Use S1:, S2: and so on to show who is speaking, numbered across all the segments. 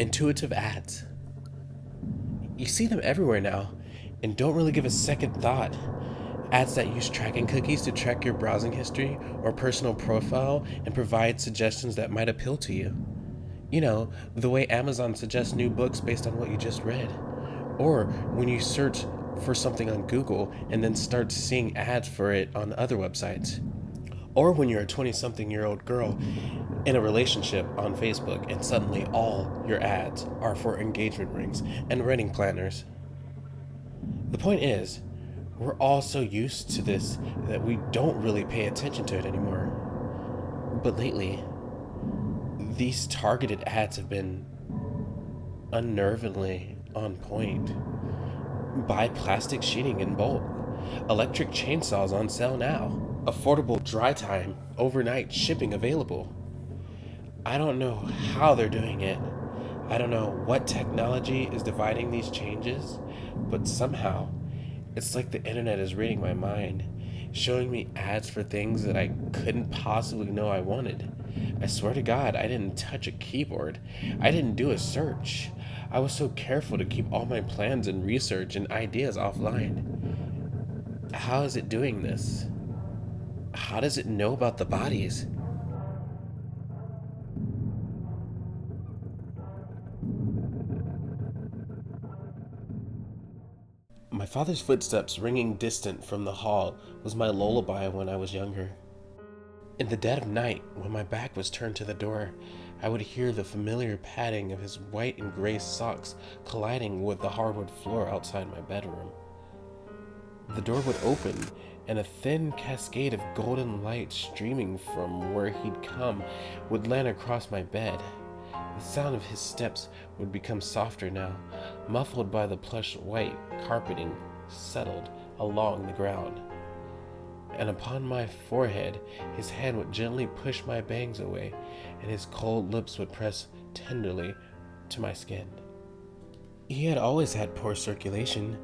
S1: Intuitive ads. You see them everywhere now, and don't really give a second thought. Ads that use tracking cookies to track your browsing history or personal profile and provide suggestions that might appeal to you. You know, the way Amazon suggests new books based on what you just read. Or when you search for something on Google and then start seeing ads for it on other websites. Or when you're a 20-something-year-old girl in a relationship on Facebook and suddenly all your ads are for engagement rings and wedding planners. The point is, we're all so used to this that we don't really pay attention to it anymore. But lately, these targeted ads have been unnervingly on point. Buy plastic sheeting in bulk. Electric chainsaws on sale now. Affordable dry time, overnight shipping available. I don't know how they're doing it. I don't know what technology is dividing these changes, but somehow it's like the internet is reading my mind, showing me ads for things that I couldn't possibly know I wanted. I swear to God, I didn't touch a keyboard. I didn't do a search. I was so careful to keep all my plans and research and ideas offline. How is it doing this? How does it know about the bodies? My father's footsteps ringing distant from the hall was my lullaby when I was younger. In the dead of night, when my back was turned to the door, I would hear the familiar padding of his white and gray socks colliding with the hardwood floor outside my bedroom. The door would open, and a thin cascade of golden light streaming from where he'd come would land across my bed. The sound of his steps would become softer now, muffled by the plush white carpeting settled along the ground. And upon my forehead, his hand would gently push my bangs away, and his cold lips would press tenderly to my skin. He had always had poor circulation,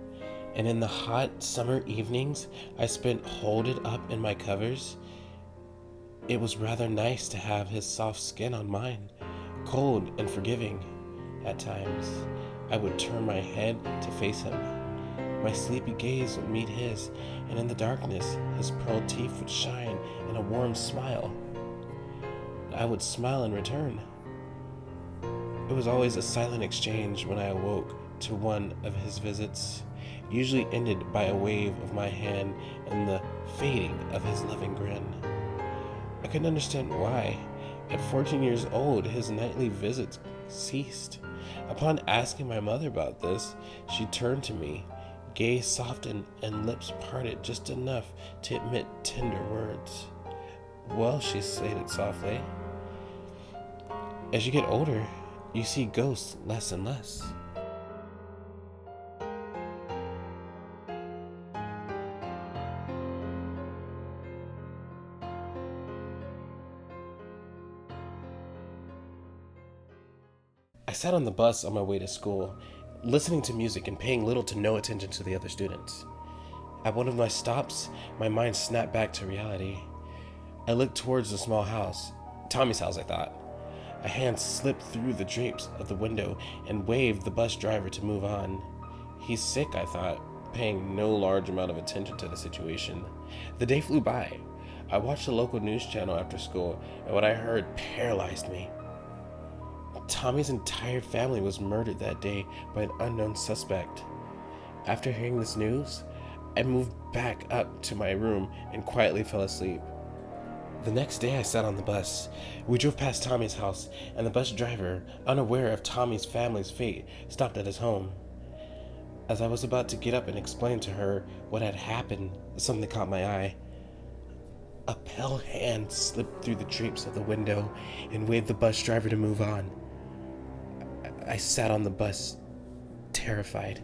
S1: and in the hot summer evenings I spent folded up in my covers. It was rather nice to have his soft skin on mine, cold and forgiving. At times, I would turn my head to face him. My sleepy gaze would meet his, and in the darkness, his pearl teeth would shine in a warm smile. I would smile in return. It was always a silent exchange when I awoke to one of his visits, usually ended by a wave of my hand and the fading of his loving grin. I couldn't understand why. At 14 years old, his nightly visits ceased. Upon asking my mother about this, she turned to me, gaze softened and lips parted just enough to emit tender words. "Well," she stated softly, "as you get older, you see ghosts less and less." I sat on the bus on my way to school, listening to music and paying little to no attention to the other students. At one of my stops, my mind snapped back to reality. I looked towards the small house. Tommy's house, I thought. A hand slipped through the drapes of the window and waved the bus driver to move on. He's sick, I thought, paying no large amount of attention to the situation. The day flew by. I watched the local news channel after school, and what I heard paralyzed me. Tommy's entire family was murdered that day by an unknown suspect. After hearing this news, I moved back up to my room and quietly fell asleep. The next day I sat on the bus. We drove past Tommy's house, and the bus driver, unaware of Tommy's family's fate, stopped at his home. As I was about to get up and explain to her what had happened, something caught my eye. A pale hand slipped through the drapes of the window and waved the bus driver to move on. I sat on the bus, terrified.